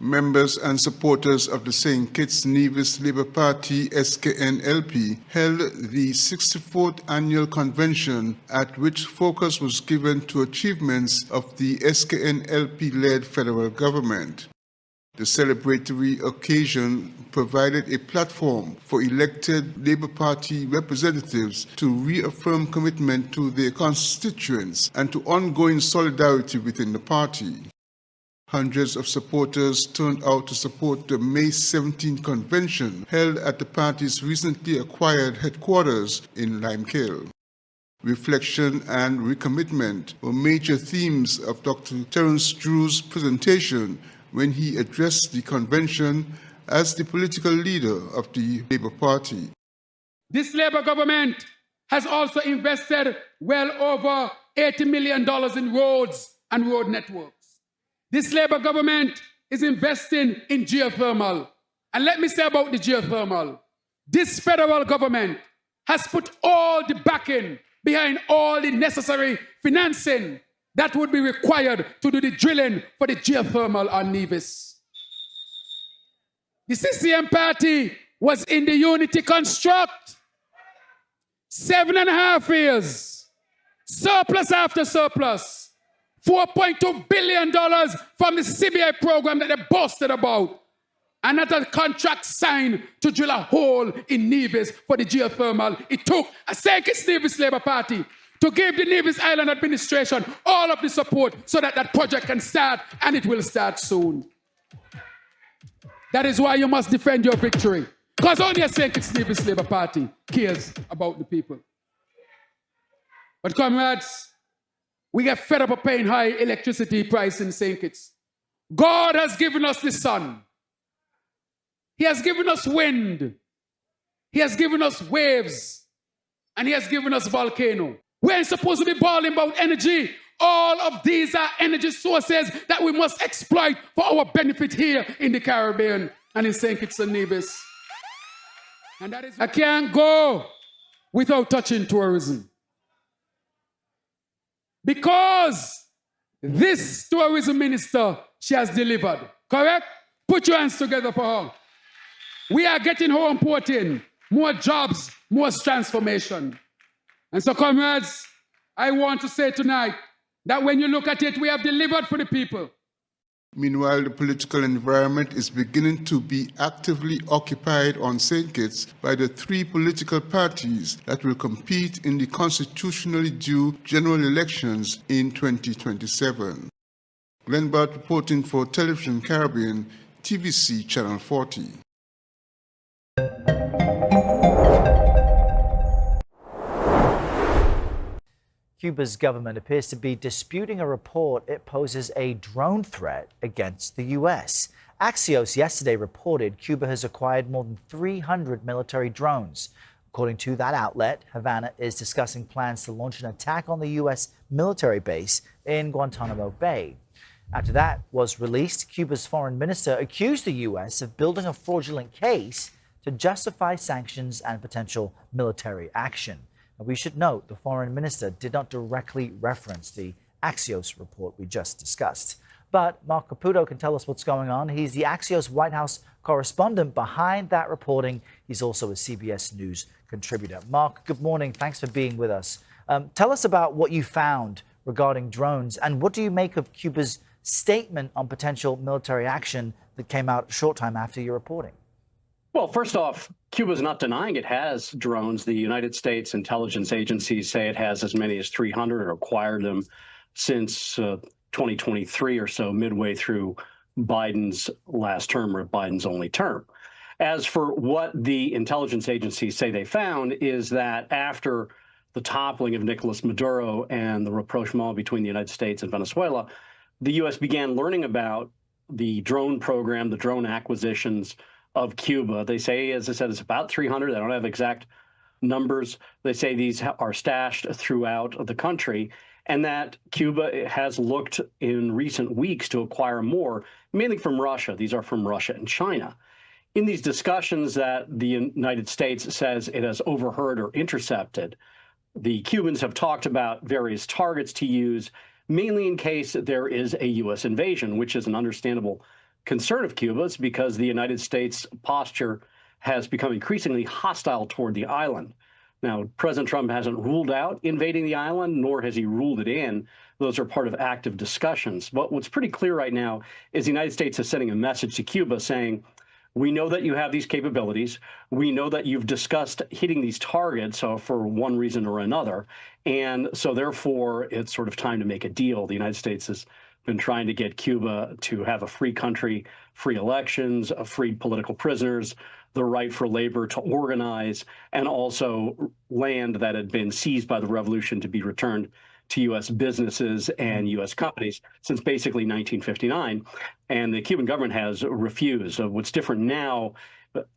Members and supporters of the St. Kitts Nevis Labour Party SKNLP held the 64th annual convention, at which focus was given to achievements of the SKNLP-led federal government. The celebratory occasion provided a platform for elected Labour Party representatives to reaffirm commitment to their constituents and to ongoing solidarity within the party. Hundreds of supporters turned out to support the May 17 convention held at the party's recently acquired headquarters in Limekiln. Reflection and recommitment were major themes of Dr. Terence Drew's presentation when he addressed the convention as the political leader of the Labour Party. This Labour government has also invested well over $80 million in roads and road networks. This Labour government is investing in geothermal. And let me say about the geothermal, this federal government has put all the backing behind all the necessary financing that would be required to do the drilling for the geothermal on Nevis. The CCM party was in the unity construct. 7.5 years, surplus after surplus. $4.2 billion from the CBI program that they boasted about. And that a contract signed to drill a hole in Nevis for the geothermal. It took a St. Kitts Nevis Labour Party to give the Nevis Island administration all of the support so that that project can start, and it will start soon. That is why you must defend your victory. Because only a St. Kitts Nevis Labour Party cares about the people. But comrades, we get fed up of paying high electricity price in St. Kitts. God has given us the sun. He has given us wind. He has given us waves. And he has given us volcano. We ain't supposed to be bawling about energy. All of these are energy sources that we must exploit for our benefit here in the Caribbean and in St. Kitts and Nevis. And that is, I can't go without touching tourism. Because this tourism minister, she has delivered. Correct? Put your hands together for her. We are getting home porting, more jobs, more transformation. And so, comrades, I want to say tonight that when you look at it, we have delivered for the people. Meanwhile, the political environment is beginning to be actively occupied on St. Kitts by the three political parties that will compete in the constitutionally due general elections in 2027. Glenn Bart reporting for Television Caribbean, TVC Channel 40. Cuba's government appears to be disputing a report it poses a drone threat against the U.S. Axios yesterday reported Cuba has acquired more than 300 military drones. According to that outlet, Havana is discussing plans to launch an attack on the U.S. military base in Guantanamo Bay. After that was released, Cuba's foreign minister accused the U.S. of building a fraudulent case to justify sanctions and potential military action. We should note the foreign minister did not directly reference the Axios report we just discussed. But Mark Caputo can tell us what's going on. He's the Axios White House correspondent behind that reporting. He's also a CBS News contributor. Mark, good morning. Thanks for being with us. Tell us about what you found regarding drones, and what do you make of Cuba's statement on potential military action that came out a short time after your reporting? Well, first off, Cuba's not denying it has drones. The United States intelligence agencies say it has as many as 300 or acquired them since 2023 or so, midway through Biden's last term or Biden's only term. As for what the intelligence agencies say they found is that after the toppling of Nicolas Maduro and the rapprochement between the United States and Venezuela, the U.S. began learning about the drone program, the drone acquisitions of Cuba. They say, as I said, it's about 300. They don't have exact numbers. They say these are stashed throughout the country, and that Cuba has looked in recent weeks to acquire more, mainly from Russia. These are from Russia and China. In these discussions that the United States says it has overheard or intercepted, the Cubans have talked about various targets to use, mainly in case there is a U.S. invasion, which is an understandable concern of Cuba is because the United States posture has become increasingly hostile toward the island. Now, President Trump hasn't ruled out invading the island, nor has he ruled it in. Those are part of active discussions. But what's pretty clear right now is the United States is sending a message to Cuba saying, we know that you have these capabilities. We know that you've discussed hitting these targets for one reason or another. And so therefore, it's sort of time to make a deal. The United States has been trying to get Cuba to have a free country, free elections, free political prisoners, the right for labor to organize, and also land that had been seized by the revolution to be returned to U.S. businesses and U.S. companies since basically 1959. And the Cuban government has refused. So what's different now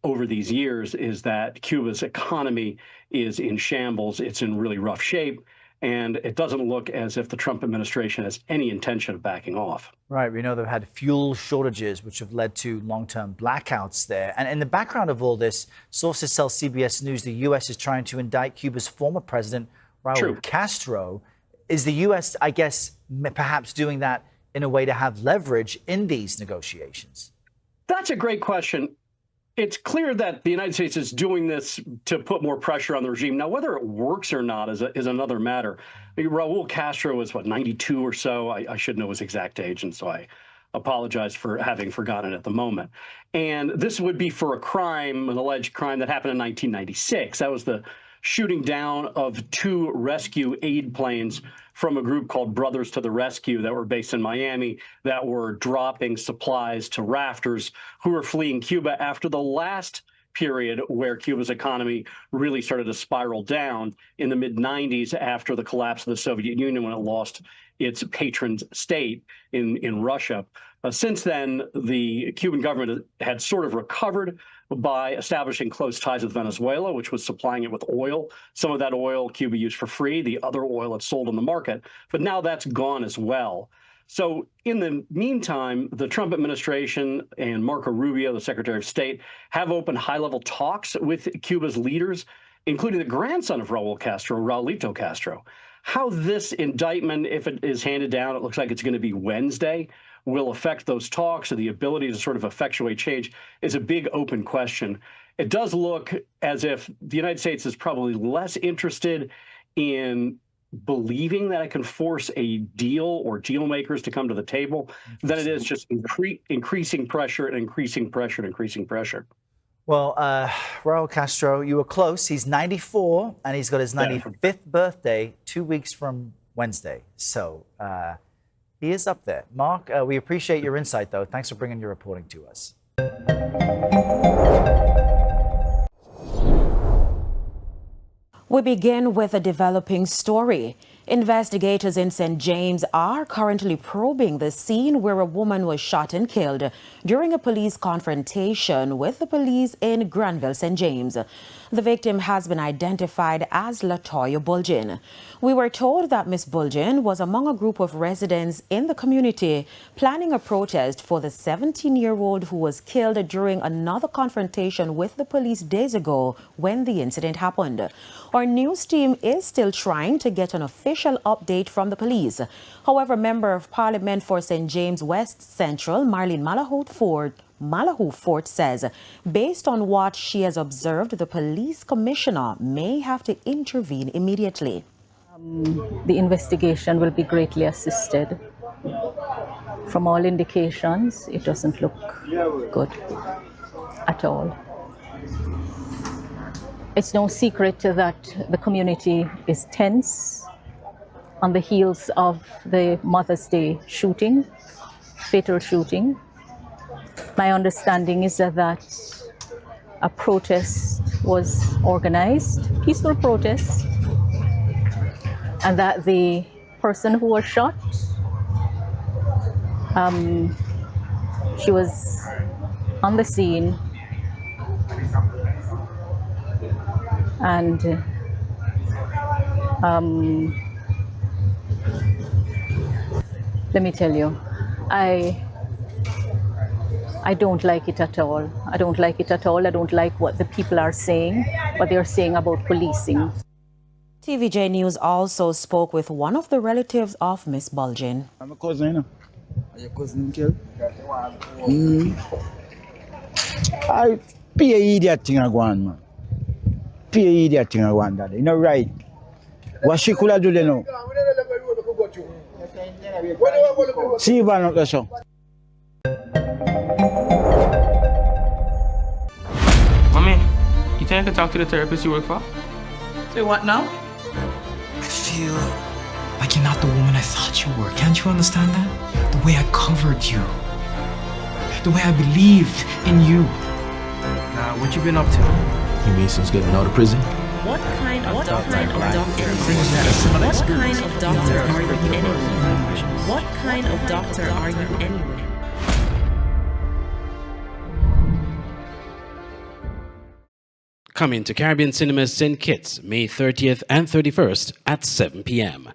over these years is that Cuba's economy is in shambles. It's in really rough shape. And it doesn't look as if the Trump administration has any intention of backing off. Right. We know they've had fuel shortages, which have led to long-term blackouts there. And in the background of all this, sources tell CBS News the U.S. is trying to indict Cuba's former president, Raul Castro. Is the U.S., I guess, perhaps doing that in a way to have leverage in these negotiations? That's a great question. It's clear that the United States is doing this to put more pressure on the regime. Now, whether it works or not is another matter. Raul Castro was, 92 or so? I should know his exact age, and so I apologize for having forgotten at the moment. And this would be for a crime, an alleged crime that happened in 1996. That was the shooting down of 2 rescue aid planes from a group called Brothers to the Rescue that were based in Miami that were dropping supplies to rafters who were fleeing Cuba after the last period where Cuba's economy really started to spiral down in the mid-90s after the collapse of the Soviet Union when it lost its patron state in Russia. Since then, the Cuban government had sort of recovered by establishing close ties with Venezuela, which was supplying it with oil. Some of that oil Cuba used for free, the other oil it sold on the market. But now that's gone as well. So in the meantime, the Trump administration and Marco Rubio, the Secretary of State, have opened high-level talks with Cuba's leaders, including the grandson of Raul Castro, Raulito Castro. How this indictment, if it is handed down, it looks like it's going to be Wednesday, will affect those talks or the ability to sort of effectuate change is a big open question. It does look as if the United States is probably less interested in believing that it can force a deal or deal makers to come to the table than it is just increasing pressure and increasing pressure and increasing pressure. Well, Raul Castro, you were close. He's 94, and he's got his 95th birthday 2 weeks from Wednesday. So he is up there. Mark, we appreciate your insight, though. Thanks for bringing your reporting to us. We begin with a developing story. Investigators in St. James are currently probing the scene where a woman was shot and killed during a police confrontation with the police in Granville, St. James. The victim has been identified as Latoya Bulgin. We were told that Miss Bulgin was among a group of residents in the community planning a protest for the 17-year-old who was killed during another confrontation with the police days ago when the incident happened. Our news team is still trying to get an official update from the police. However, Member of Parliament for St. James West Central, Marlene Malahoo Fort says, based on what she has observed, the police commissioner may have to intervene immediately. The investigation will be greatly assisted. From all indications, it doesn't look good at all. It's no secret that the community is tense on the heels of the Mother's Day shooting, fatal shooting. My understanding is that a protest was organized, peaceful protest, and that the person who was shot, she was on the scene and let me tell you, I don't like it at all. I don't like it at all. I don't like what the people are saying, what they're saying about policing. TVJ News also spoke with one of the relatives of Miss Bulgin. I'm a cousin, you know. Your cousin killed? I pay idiot thing I go on, man. Pay idiot thing I go on, daddy. You know, right? What she could have do, you know? See if I not the show. Mommy, you think I could talk to the therapist you work for? Say what now? I feel like you're not the woman I thought you were. Can't you understand that? The way I covered you. The way I believed in you. Nah, what you been up to? You mean since getting out of prison? What kind of doctor are you anyway? What kind of doctor are you anyway? Coming to Caribbean Cinemas St. Kitts, May 30th and 31st at 7 p.m.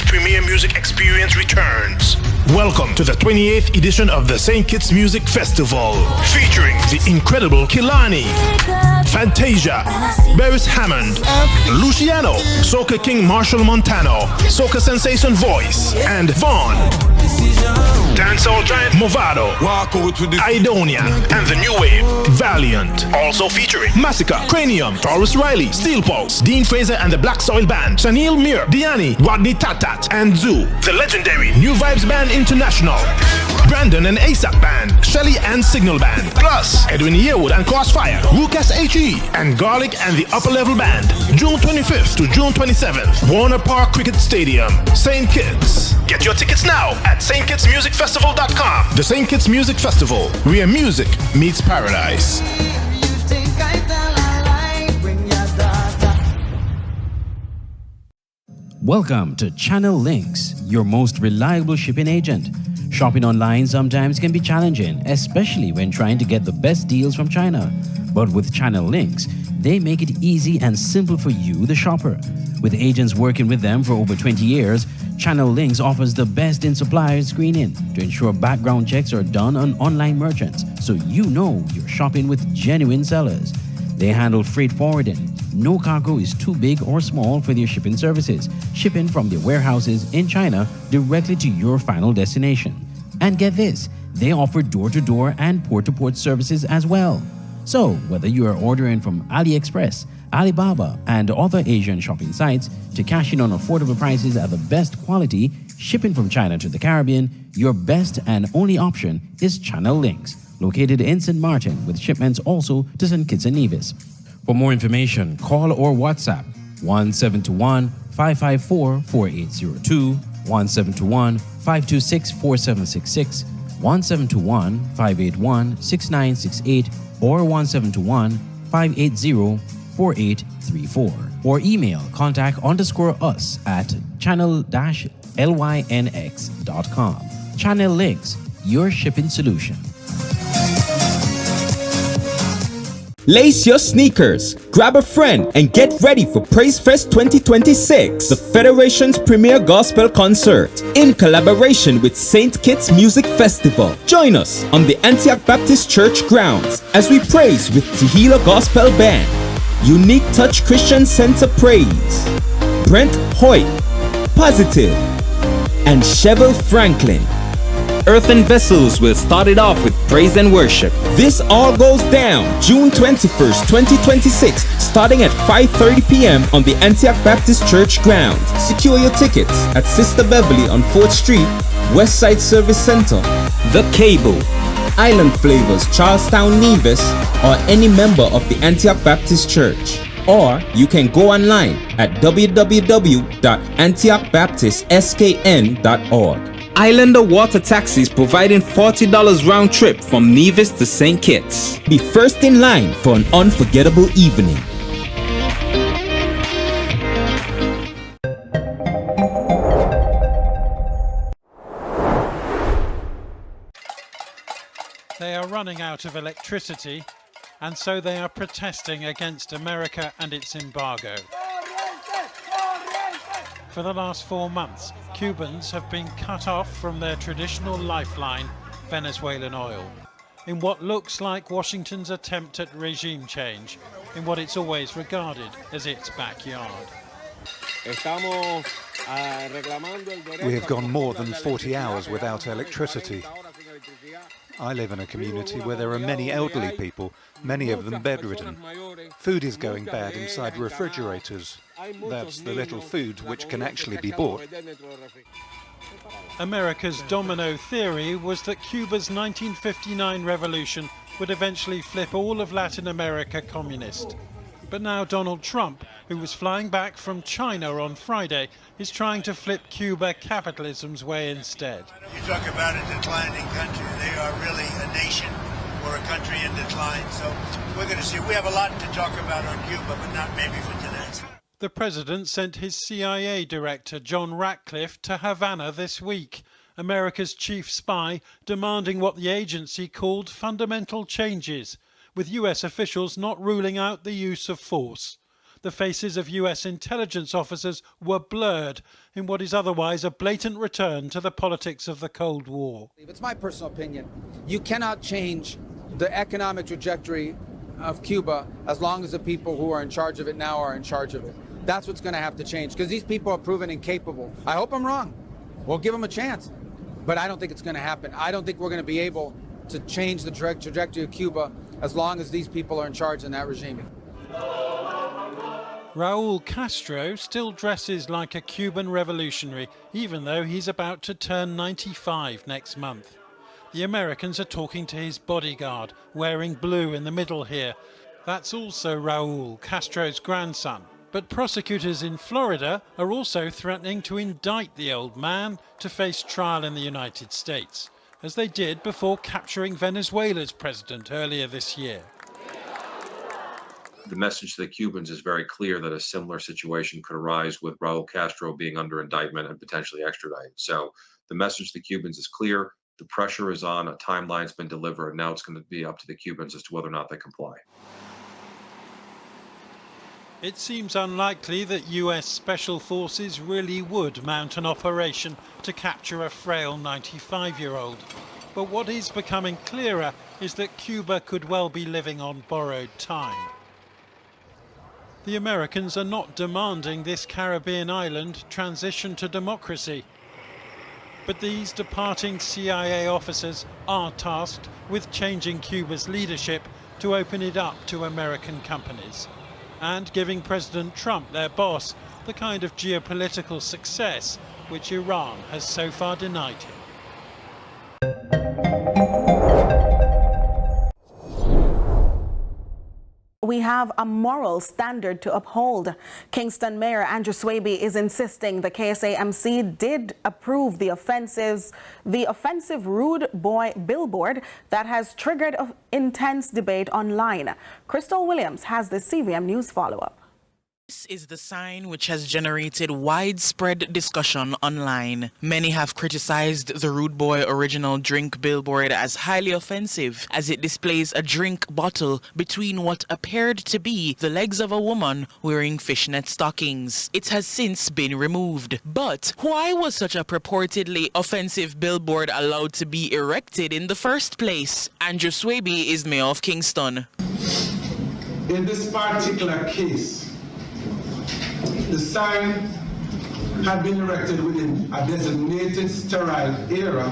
Premier music experience returns. Welcome to the 28th edition of the St. Kitts Music Festival, featuring the incredible Kilani, Fantasia, Beres Hammond, Luciano, Soca King Marshall Montano, Soca Sensation Voice, and Vaughn. Dancehall giant Movado, Idonia, and the new wave, Valiant. Also featuring Massacre, Cranium, Taurus Riley, Steel Pulse, Dean Fraser and the Black Soil Band, Shanil Mir, Diani, Rodney Tatat, and Zoo. The legendary New Vibes Band International, Brandon and ASAP Band, Shelly and Signal Band, plus Edwin Yearwood and Crossfire, Lucas H.E., and Garlic and the Upper Level Band. June 25th to June 27th, Warner Park Cricket Stadium, St. Kitts. Get your tickets now at stkittsmusicfestival.com. The St. Kitts Music Festival, where music meets paradise. Welcome to Channel Links, your most reliable shipping agent. Shopping online sometimes can be challenging, especially when trying to get the best deals from China. But with Channel Links, they make it easy and simple for you, the shopper. With agents working with them for over 20 years, Channel Links offers the best in supplier screening to ensure background checks are done on online merchants, so you know you're shopping with genuine sellers. They handle freight forwarding. No cargo is too big or small for their shipping services, shipping from their warehouses in China directly to your final destination. And get this, they offer door-to-door and port-to-port services as well. So, whether you are ordering from AliExpress, Alibaba, and other Asian shopping sites to cash in on affordable prices at the best quality, shipping from China to the Caribbean, your best and only option is Channel Links, located in St. Martin, with shipments also to St. Kitts and Nevis. For more information, call or WhatsApp 1721-554-4802, 1721-526-4766, 1721-581-6968, or 1721-580-4834. Or email contact_us at channel-lynx.com. Channel Links, your shipping solution. Lace your sneakers, grab a friend, and get ready for Praise Fest 2026, the Federation's premier gospel concert, in collaboration with St. Kitts Music Festival. Join us on the Antioch Baptist Church grounds as we praise with Tehillah Gospel Band, Unique Touch Christian Center Praise, Brent Hoyt, Positive, and Chevel Franklin. Earthen Vessels will start it off with praise and worship. This all goes down June 21st, 2026, starting at 5:30 p.m. on the Antioch Baptist Church grounds. Secure your tickets at Sister Beverly on 4th Street, Westside Service Center, The Cable, Island Flavors, Charlestown, Nevis, or any member of the Antioch Baptist Church. Or you can go online at www.antiochbaptistskn.org. Islander Water Taxis providing $40 round trip from Nevis to St. Kitts. Be first in line for an unforgettable evening. They are running out of electricity, and so they are protesting against America and its embargo. For the last 4 months, Cubans have been cut off from their traditional lifeline, Venezuelan oil, in what looks like Washington's attempt at regime change, in what it's always regarded as its backyard. We have gone more than 40 hours without electricity. I live in a community where there are many elderly people, many of them bedridden. Food is going bad inside refrigerators. That's the little food which can actually be bought. America's domino theory was that Cuba's 1959 revolution would eventually flip all of Latin America communist. But now Donald Trump, who was flying back from China on Friday, is trying to flip Cuba capitalism's way instead. You talk about a declining country. They are really a nation or a country in decline. So we're going to see. We have a lot to talk about on Cuba, but not maybe for today. The president sent his CIA director, John Ratcliffe, to Havana this week, America's chief spy, demanding what the agency called fundamental changes, with US officials not ruling out the use of force. The faces of US intelligence officers were blurred in what is otherwise a blatant return to the politics of the Cold War. It's my personal opinion. You cannot change the economic trajectory of Cuba as long as the people who are in charge of it now are in charge of it. That's what's going to have to change, because these people are proven incapable. I hope I'm wrong. We'll give them a chance. But I don't think it's going to happen. I don't think we're going to be able to change the trajectory of Cuba as long as these people are in charge in that regime. Raul Castro still dresses like a Cuban revolutionary, even though he's about to turn 95 next month. The Americans are talking to his bodyguard, wearing blue in the middle here. That's also Raul, Castro's grandson. But prosecutors in Florida are also threatening to indict the old man to face trial in the United States, as they did before capturing Venezuela's president earlier this year. The message to the Cubans is very clear that a similar situation could arise with Raul Castro being under indictment and potentially extradited. So the message to the Cubans is clear. The pressure is on. A timeline's been delivered. Now it's going to be up to the Cubans as to whether or not they comply. It seems unlikely that US Special Forces really would mount an operation to capture a frail 95-year-old. But what is becoming clearer is that Cuba could well be living on borrowed time. The Americans are not demanding this Caribbean island transition to democracy. But these departing CIA officers are tasked with changing Cuba's leadership to open it up to American companies, and giving President Trump, their boss, the kind of geopolitical success which Iran has so far denied him. We have a moral standard to uphold. Kingston Mayor Andrew Swaby is insisting the KSAMC did approve the offensive rude boy billboard that has triggered intense debate online. Crystal Williams has the CVM News follow-up. This is the sign which has generated widespread discussion online. Many have criticized the Rude Boy original drink billboard as highly offensive, as it displays a drink bottle between what appeared to be the legs of a woman wearing fishnet stockings. It has since been removed. But why was such a purportedly offensive billboard allowed to be erected in the first place? Andrew Swaby is mayor of Kingston. In this particular case, the sign had been erected within a designated sterile area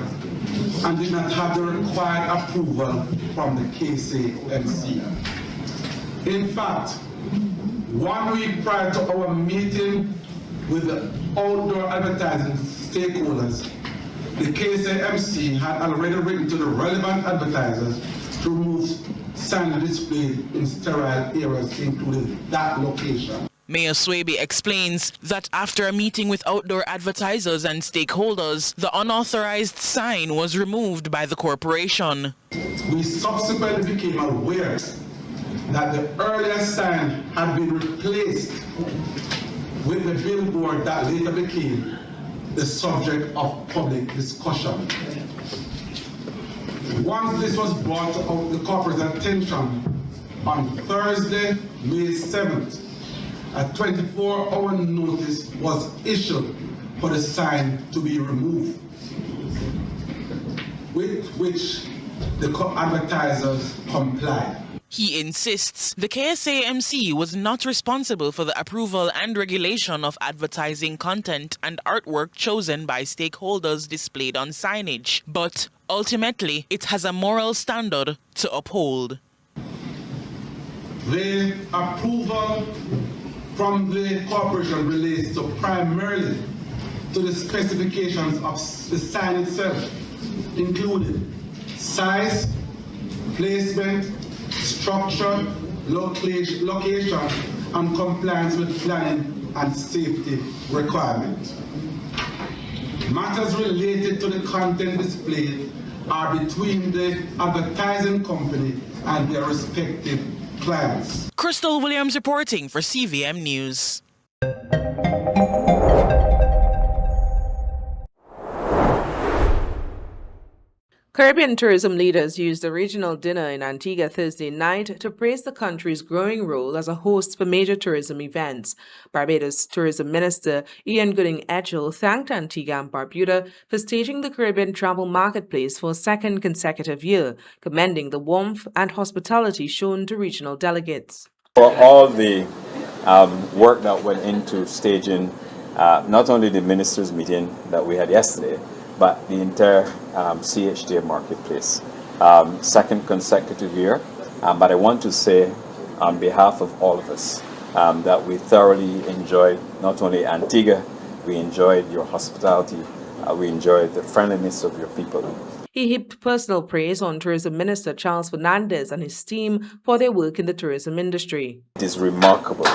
and did not have the required approval from the KCMC. In fact, 1 week prior to our meeting with the outdoor advertising stakeholders, the KCMC had already written to the relevant advertisers to remove sign displayed in sterile areas, including that location. Mayor Swaby explains that after a meeting with outdoor advertisers and stakeholders, the unauthorized sign was removed by the corporation. We subsequently became aware that the earlier sign had been replaced with the billboard that later became the subject of public discussion. Once this was brought to the corporate's attention on Thursday, May 7th, a 24-hour notice was issued for the sign to be removed, with which the advertisers complied. He insists the KSAMC was not responsible for the approval and regulation of advertising content and artwork chosen by stakeholders displayed on signage, but ultimately it has a moral standard to uphold. The approval from the corporation relates to primarily to the specifications of the sign itself, including size, placement, structure, location, and compliance with planning and safety requirements. Matters related to the content displayed are between the advertising company and their respective clients. Crystal Williams reporting for CVM News. Caribbean tourism leaders used a regional dinner in Antigua Thursday night to praise the country's growing role as a host for major tourism events. Barbados Tourism Minister Ian Gooding-Etchell thanked Antigua and Barbuda for staging the Caribbean travel marketplace for a second consecutive year, commending the warmth and hospitality shown to regional delegates. For all the work that went into staging not only the ministers' meeting that we had yesterday, but the entire CHTA marketplace. Second consecutive year, but I want to say on behalf of all of us that we thoroughly enjoyed not only Antigua, we enjoyed your hospitality, we enjoyed the friendliness of your people. He heaped personal praise on Tourism Minister Charles Fernandez and his team for their work in the tourism industry. It is remarkable.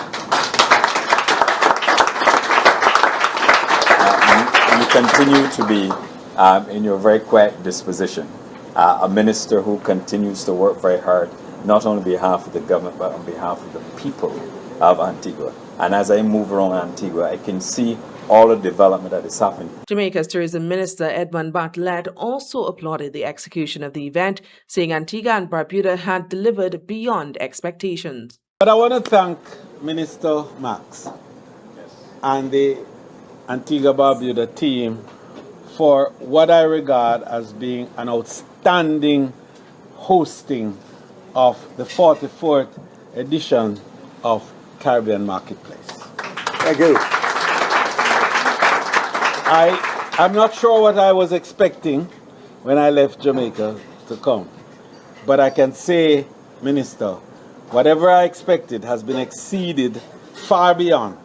You continue to be in your very quiet disposition, a minister who continues to work very hard, not only on behalf of the government, but on behalf of the people of Antigua. And as I move around Antigua, I can see all the development that is happening. Jamaica's Tourism Minister Edmund Bartlett also applauded the execution of the event, saying Antigua and Barbuda had delivered beyond expectations. But I want to thank Minister Max and the Antigua-Barbuda team for what I regard as being an outstanding hosting of the 44th edition of Caribbean Marketplace. Thank you. I'm not sure what I was expecting when I left Jamaica to come, but I can say, Minister, whatever I expected has been exceeded far beyond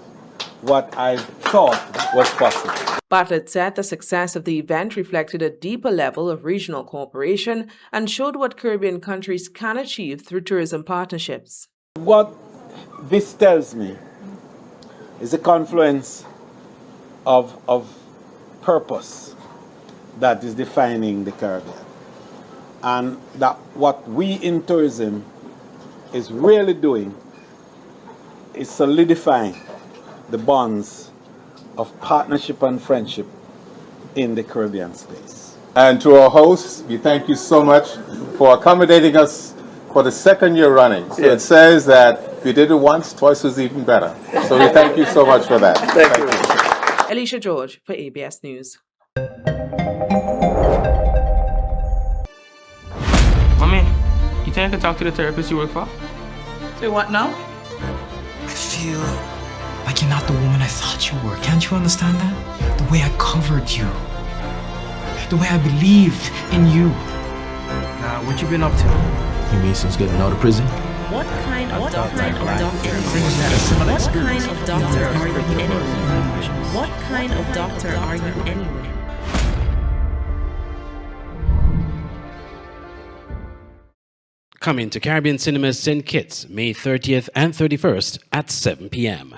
what I thought was possible. Bartlett said the success of the event reflected a deeper level of regional cooperation and showed what Caribbean countries can achieve through tourism partnerships. What this tells me is a confluence of purpose that is defining the Caribbean. And that what we in tourism is really doing is solidifying the bonds of partnership and friendship in the Caribbean space. And to our hosts, we thank you so much for accommodating us for the second year running. So it says that if you did it once, twice was even better. So we thank you so much for that. Thank you. Alicia George for ABS News. Mommy, you think I can talk to the therapist you work for? Say what now? I feel like you're not the woman I thought you were. Can't you understand that? The way I covered you. The way I believed in you. Now, what you been up to? You mean since getting out of prison? What kind of doctor are you anyway? What kind of doctor are you anyway? Coming to Caribbean Cinemas St. Kitts, May 30th and 31st at 7 p.m.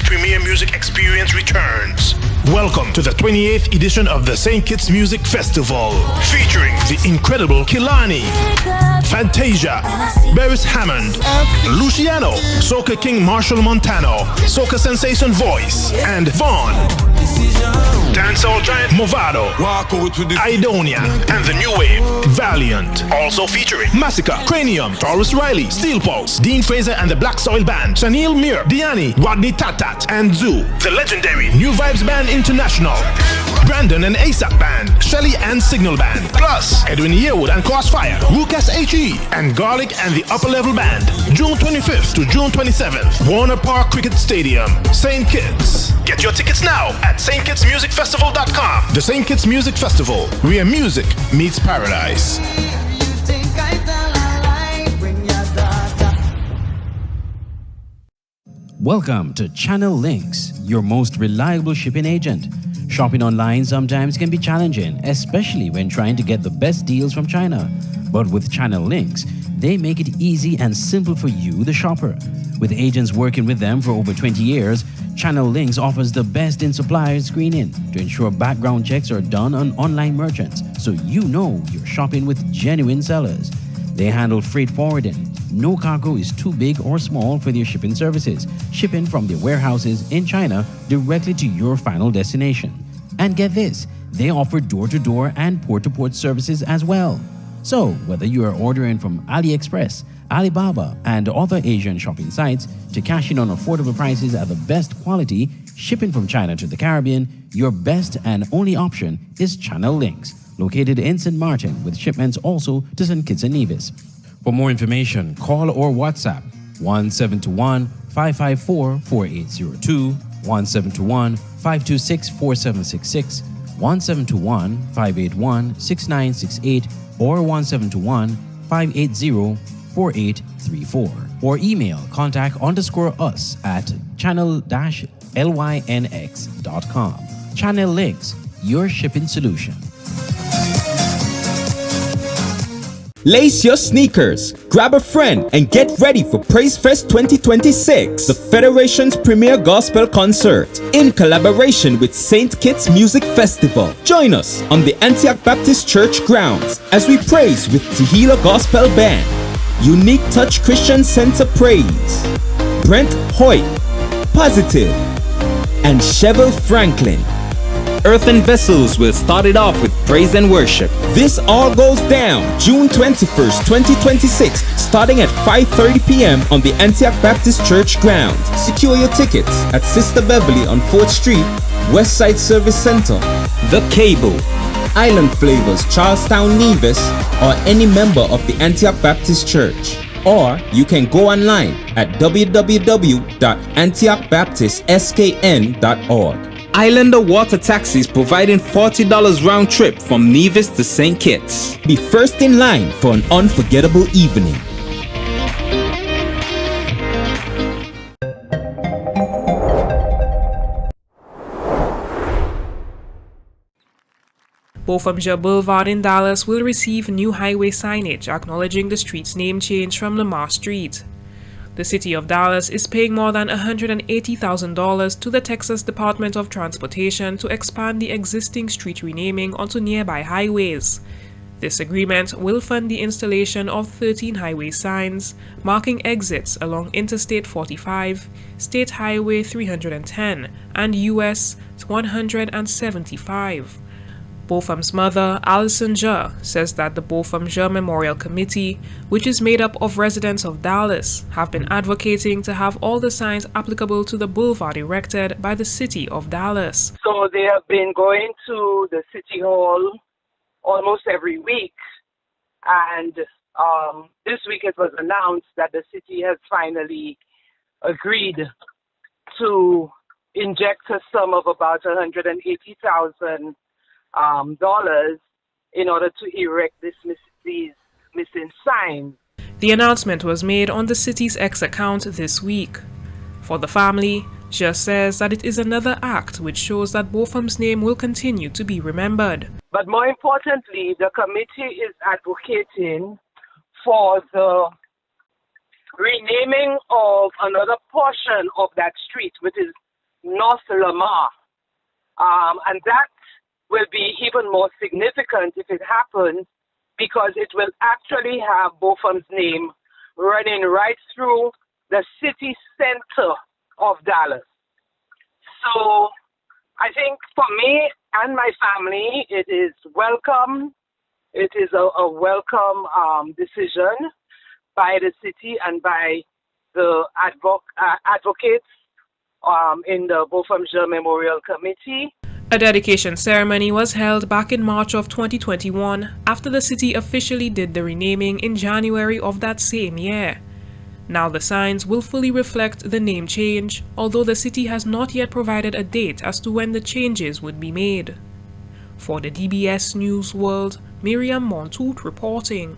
Premier music experience returns. Welcome to the 28th edition of the St. Kitts Music Festival, featuring the incredible Kilani, Fantasia, Beres Hammond, Luciano, Soca King Marshall Montano, Soca Sensation Voice, and Vaughn. Dancehall giant Movado, Idonia, and the new wave, Valiant. Also featuring Massacre, Cranium, Taurus Riley, Steel Pulse, Dean Fraser and the Black Soil Band, Shanil Mir, Diani, Rodney Tatat, and Zoo. The legendary New Vibes Band International, Brandon and ASAP Band, Shelly and Signal Band, plus Edwin Yearwood and Crossfire, Lucas HE, and Garlic and the Upper Level Band. June 25th to June 27th, Warner Park Cricket Stadium, St. Kitts. Get your tickets now at stkittsmusicfestival.com. The St. Kitts Music Festival, where music meets paradise. Welcome to Channel Links, your most reliable shipping agent. Shopping online sometimes can be challenging, especially when trying to get the best deals from China. But with Channel Links, they make it easy and simple for you, the shopper. With agents working with them for over 20 years, Channel Links offers the best in supplier screening to ensure background checks are done on online merchants, so you know you're shopping with genuine sellers. They handle freight forwarding. No cargo is too big or small for their shipping services, shipping from their warehouses in China directly to your final destination. And get this, they offer door-to-door and port-to-port services as well. So, whether you are ordering from AliExpress, Alibaba, and other Asian shopping sites to cash in on affordable prices at the best quality, shipping from China to the Caribbean, your best and only option is Channel Links, located in St. Martin, with shipments also to St. Kitts and Nevis. For more information, call or WhatsApp 1721-554-4802, 1721-526-4766, 1721-581-6968, or 1721-580-4834. Or email contact_us at channel-lynx.com. Channel Links, your shipping solution. Lace your sneakers, grab a friend, and get ready for Praise Fest 2026, the Federation's premier gospel concert, in collaboration with St. Kitts Music Festival. Join us on the Antioch Baptist Church grounds as we praise with Tehillah Gospel Band, Unique Touch Christian Center Praise, Brent Hoyt, Positive, and Chevel Franklin. Earthen Vessels will start it off with praise and worship. This all goes down June 21st, 2026, starting at 5:30 p.m. on the Antioch Baptist Church grounds. Secure your tickets at Sister Beverly on 4th Street, Westside Service Center, The Cable, Island Flavors, Charlestown, Nevis, or any member of the Antioch Baptist Church. Or you can go online at www.antiochbaptistskn.org. Islander Water Taxis providing $40 round trip from Nevis to St. Kitts. Be first in line for an unforgettable evening. Beaufort Boulevard in Dallas will receive new highway signage acknowledging the street's name change from Lamar Street. The city of Dallas is paying more than $180,000 to the Texas Department of Transportation to expand the existing street renaming onto nearby highways. This agreement will fund the installation of 13 highway signs marking exits along Interstate 45, State Highway 310, and U.S. 175. Bofam's mother, Alison Jur, says that the Bofam Jur Memorial Committee, which is made up of residents of Dallas, have been advocating to have all the signs applicable to the boulevard erected by the city of Dallas. So they have been going to the city hall almost every week, and this week it was announced that the city has finally agreed to inject a sum of about $180,000 in order to erect these missing signs. The announcement was made on the city's X account this week. For the family, Just says that it is another act which shows that Bofam's name will continue to be remembered. But more importantly, the committee is advocating for the renaming of another portion of that street, which is North Lamar. And that will be even more significant if it happens, because it will actually have Bofam's name running right through the city center of Dallas. So I think for me and my family, it is welcome. It is a welcome decision by the city and by the advocates in the Bofam Jur Memorial Committee. A dedication ceremony was held back in March of 2021 after the city officially did the renaming in January of that same year. Now the signs will fully reflect the name change, although the city has not yet provided a date as to when the changes would be made. For the DBS News World, Miriam Montoute reporting.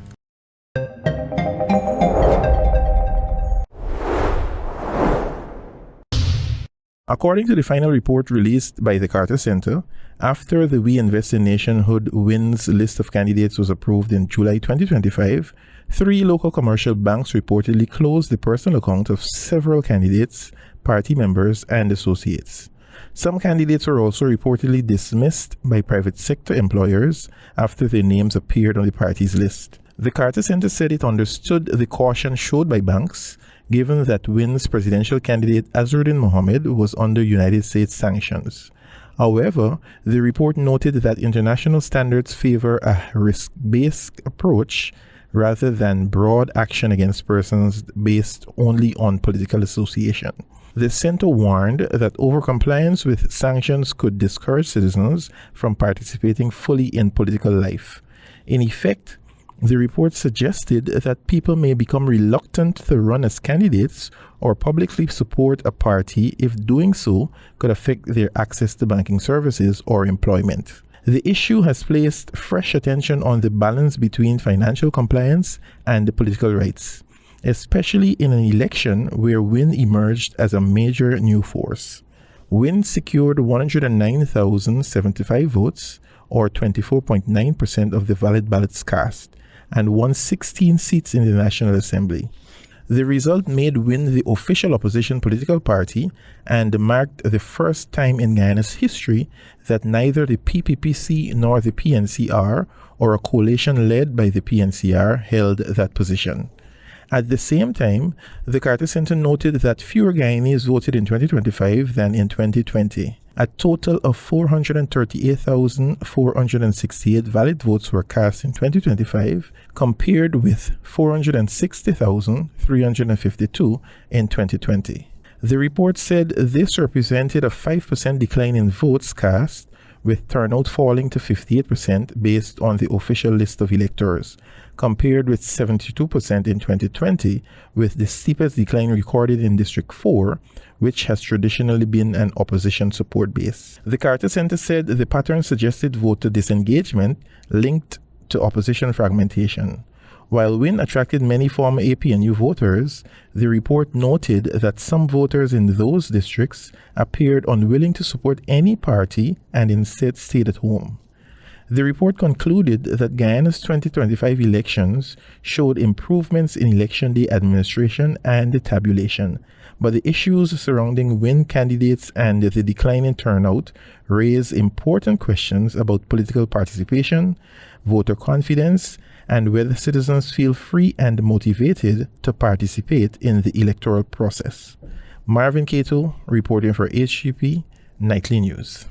According to the final report released by the Carter Center, after the We Invest in Nationhood wins list of candidates was approved in July 2025, 3 local commercial banks reportedly closed the personal account of several candidates, party members, and associates. Some candidates were also reportedly dismissed by private sector employers after their names appeared on the party's list. The Carter Center said it understood the caution showed by banks, given that WIN's presidential candidate Azruddin Mohammed was under United States sanctions. However, the report noted that international standards favor a risk-based approach rather than broad action against persons based only on political association. The center warned that overcompliance with sanctions could discourage citizens from participating fully in political life. In effect, the report suggested that people may become reluctant to run as candidates or publicly support a party if doing so could affect their access to banking services or employment. The issue has placed fresh attention on the balance between financial compliance and political rights, especially in an election where WIN emerged as a major new force. WIN secured 109,075 votes, or 24.9% of the valid ballots cast, and won 16 seats in the National Assembly. The result made Win the official opposition political party and marked the first time in Guyana's history that neither the PPPC nor the PNCR, or a coalition led by the PNCR, held that position. At the same time, the Carter Center noted that fewer Guyanese voted in 2025 than in 2020. A total of 438,468 valid votes were cast in 2025, compared with 460,352 in 2020. The report said this represented a 5% decline in votes cast, with turnout falling to 58% based on the official list of electors, compared with 72% in 2020, with the steepest decline recorded in District 4, which has traditionally been an opposition support base. The Carter Center said the pattern suggested voter disengagement linked to opposition fragmentation. While Win attracted many former APNU voters, the report noted that some voters in those districts appeared unwilling to support any party and instead stayed at home. The report concluded that Guyana's 2025 elections showed improvements in election day administration and tabulation, but the issues surrounding Win candidates and the decline in turnout raise important questions about political participation, voter confidence, and whether citizens feel free and motivated to participate in the electoral process. Marvin Cato, reporting for HGP Nightly News.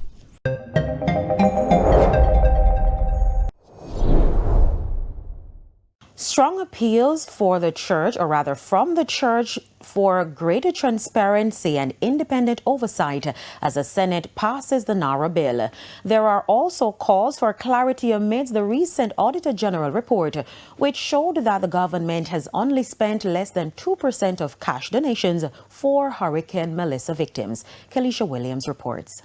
Strong appeals for the church, or rather from the church, for greater transparency and independent oversight as the Senate passes the NARA bill. There are also calls for clarity amidst the recent Auditor General report, which showed that the government has only spent less than 2% of cash donations for Hurricane Melissa victims. Kelisha Williams reports.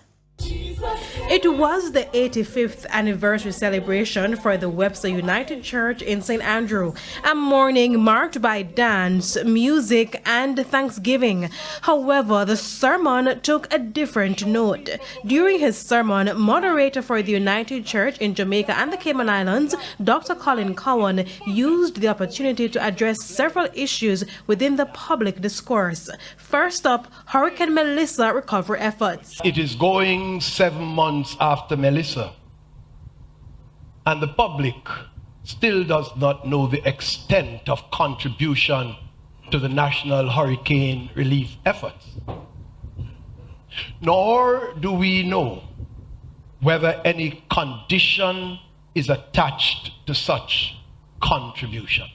It was the 85th anniversary celebration for the Webster United Church in St. Andrew, a morning marked by dance, music, and thanksgiving. However, the sermon took a different note. During his sermon, moderator for the United Church in Jamaica and the Cayman Islands, Dr. Colin Cowan, used the opportunity to address several issues within the public discourse. First up, Hurricane Melissa recovery efforts. It is going 7 months after Melissa, and the public still does not know the extent of contribution to the national hurricane relief efforts. Nor do we know whether any condition is attached to such contributions.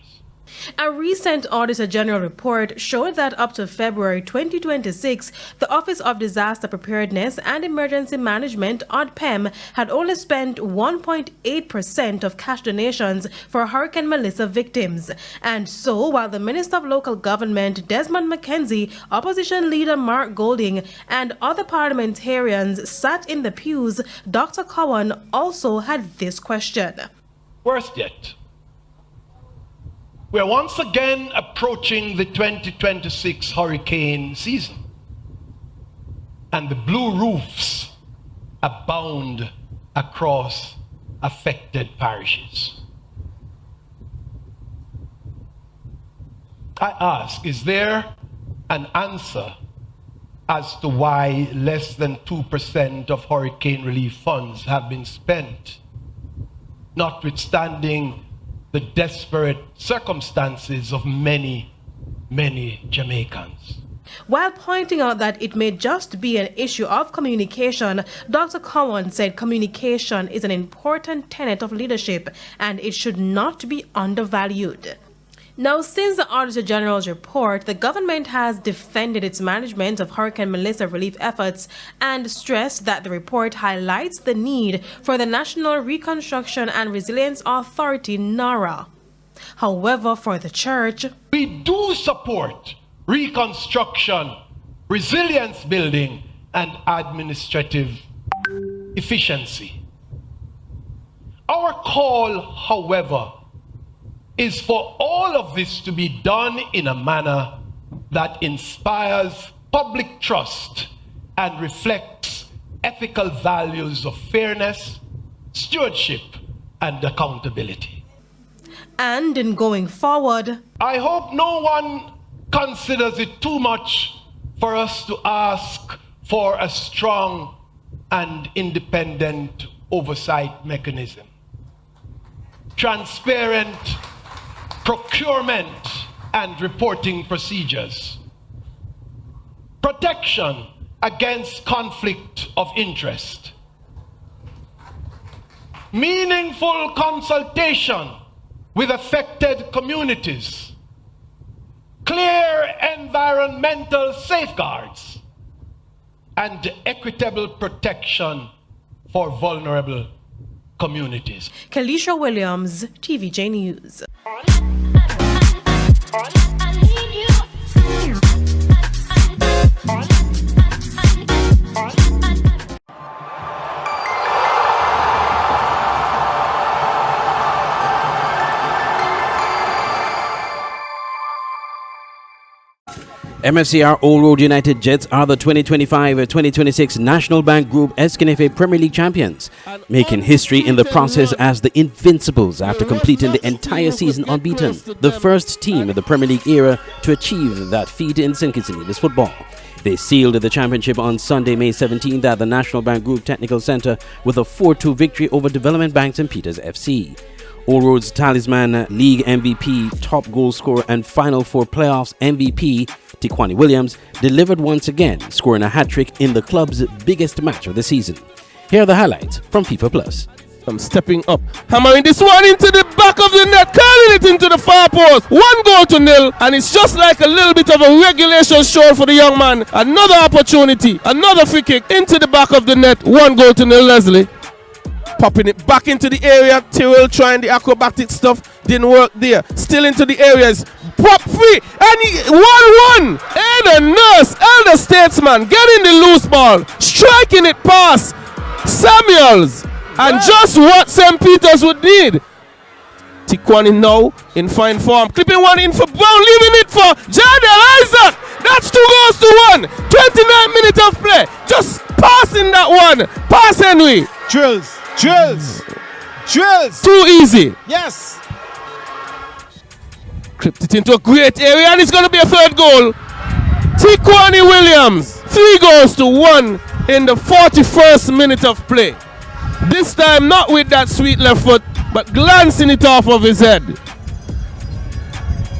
A recent Auditor General report showed that up to February 2026, the Office of Disaster Preparedness and Emergency Management, ODPEM, had only spent 1.8% of cash donations for Hurricane Melissa victims. And so, while the Minister of Local Government, Desmond McKenzie, Opposition Leader Mark Golding, and other parliamentarians sat in the pews, Dr. Cowan also had this question. Worse yet, we're once again approaching the 2026 hurricane season, and the blue roofs abound across affected parishes. I ask, is there an answer as to why less than 2% of hurricane relief funds have been spent, notwithstanding the desperate circumstances of many, many Jamaicans? While pointing out that it may just be an issue of communication, Dr. Cowan said communication is an important tenet of leadership and it should not be undervalued. Now, since the Auditor General's report, the government has defended its management of Hurricane Melissa relief efforts and stressed that the report highlights the need for the National Reconstruction and Resilience Authority, NARA. However, for the church, we do support reconstruction, resilience building, and administrative efficiency. Our call, however, is for all of this to be done in a manner that inspires public trust and reflects ethical values of fairness, stewardship, and accountability. And in going forward, I hope no one considers it too much for us to ask for a strong and independent oversight mechanism. Transparent procurement and reporting procedures. Protection against conflict of interest. Meaningful consultation with affected communities. Clear environmental safeguards. And equitable protection for vulnerable communities. Kelisha Williams, TVJ News. MFCR Old Road United Jets are the 2025-2026 National Bank Group SKNFA Premier League champions, making history in the process as the Invincibles after completing the entire season unbeaten, the first team in the Premier League era to achieve that feat in St. Kitts and Nevis football. They sealed the championship on Sunday, May 17th at the National Bank Group Technical Center with a 4-2 victory over Development Bank St. Peters FC. Old Road's talisman, league MVP, top goal scorer and Final Four playoffs MVP, Tikwani Williams, delivered once again, scoring a hat-trick in the club's biggest match of the season. Here are the highlights from FIFA Plus. I'm stepping up, hammering this one into the back of the net, curling it into the far post. 1-0, and it's just like a little bit of a regulation short for the young man. Another opportunity, another free kick into the back of the net. 1-0, Leslie. Popping it back into the area. Tyrrell trying the acrobatic stuff. Didn't work there. Still into the areas. Pop free. And 1-1. Elder Nurse. Elder Statesman. Getting the loose ball. Striking it past Samuels. And just what St. Peters would need. Tikwani now in fine form. Clipping one in for Brown. Leaving it for Jadel Isaac. That's 2-1. 29 minutes of play. Just passing that one. Pass Henry. Drills. Too easy. Yes. Clipped it into a great area and it's going to be a third goal. Tikwani Williams. 3-1 in the 41st minute of play. This time not with that sweet left foot, but glancing it off of his head.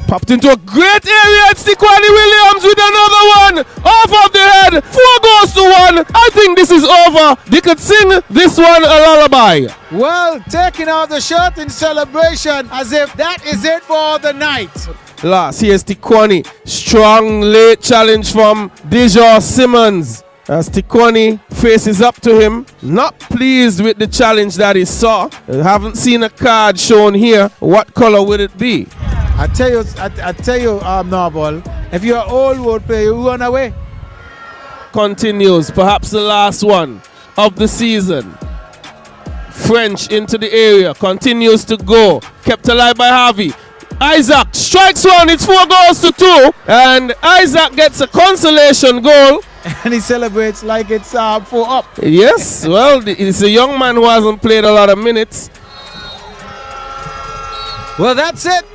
Popped into a great area. It's Tikwani Williams with another one. Off of the head. 4-1. I think this is over. They could sing this one a lullaby. Well, taking out the shirt in celebration as if that is it for the night. Last, here's Tikwani. Strong late challenge from Deja Simmons. As Tikwani faces up to him, not pleased with the challenge that he saw. Haven't seen a card shown here. What color would it be? I tell you, Noble, if you're an Old Road player, you run away. Continues, perhaps the last one of the season. French into the area, continues to go. Kept alive by Harvey. Isaac strikes one, it's 4-2. And Isaac gets a consolation goal. And he celebrates like it's 4-up. Yes, well, it's a young man who hasn't played a lot of minutes. Well, that's it.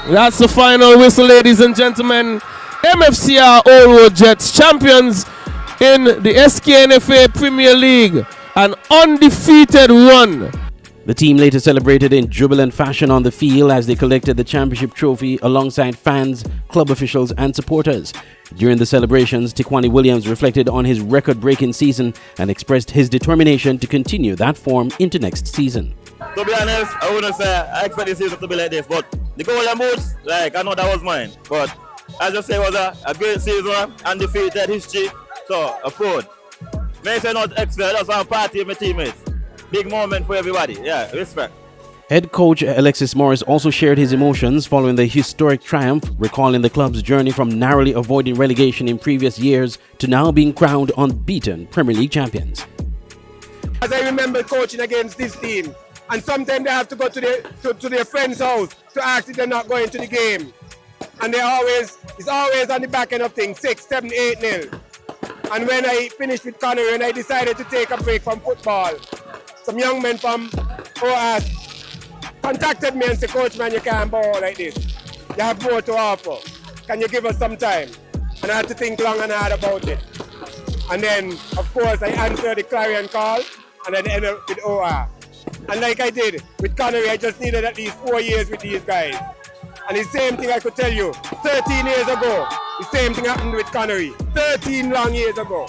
That's the final whistle, ladies and gentlemen. MFCR Old Road Jets champions in the SKNFA Premier League. An undefeated run. The team later celebrated in jubilant fashion on the field as they collected the championship trophy alongside fans, club officials and supporters. During the celebrations, Tikwani Williams reflected on his record-breaking season and expressed his determination to continue that form into next season. To be honest, I wouldn't say I expect this season to be like this, but the goal and moods, like I know that was mine. But as I say, it was a great season, undefeated history, so a fraud. May say not expect, that's our party with my teammates. Big moment for everybody, yeah, respect. Head coach Alexis Morris also shared his emotions following the historic triumph, recalling the club's journey from narrowly avoiding relegation in previous years to now being crowned unbeaten Premier League champions. As I remember coaching against this team, and sometimes they have to go to their friend's house to ask if they're not going to the game. And it's always on the back end of things, 6, 7, 8-0. And when I finished with Connery and I decided to take a break from football, some young men from OAS contacted me and said, Coach, man, you can't bowl like this. You have more to offer. Can you give us some time? And I had to think long and hard about it. And then, of course, I answered the clarion call, and then ended up with OR. And like I did with Connery, I just needed at least 4 years with these guys. And the same thing I could tell you, 13 years ago, the same thing happened with Connery, 13 long years ago.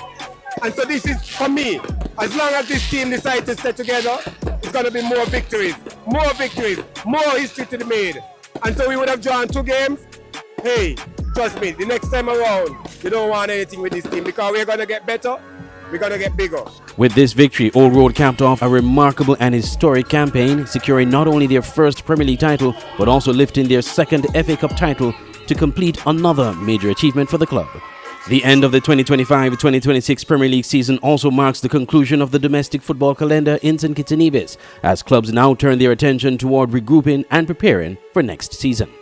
And so this is, for me, as long as this team decides to stay together, it's going to be more victories, more history to be made. And so we would have drawn 2 games. Hey, trust me, the next time around, we don't want anything with this team because we're going to get better, we're going to get bigger. With this victory, Old Road capped off a remarkable and historic campaign, securing not only their first Premier League title, but also lifting their second FA Cup title to complete another major achievement for the club. The end of the 2025-2026 Premier League season also marks the conclusion of the domestic football calendar in St. Kitts and Nevis, as clubs now turn their attention toward regrouping and preparing for next season.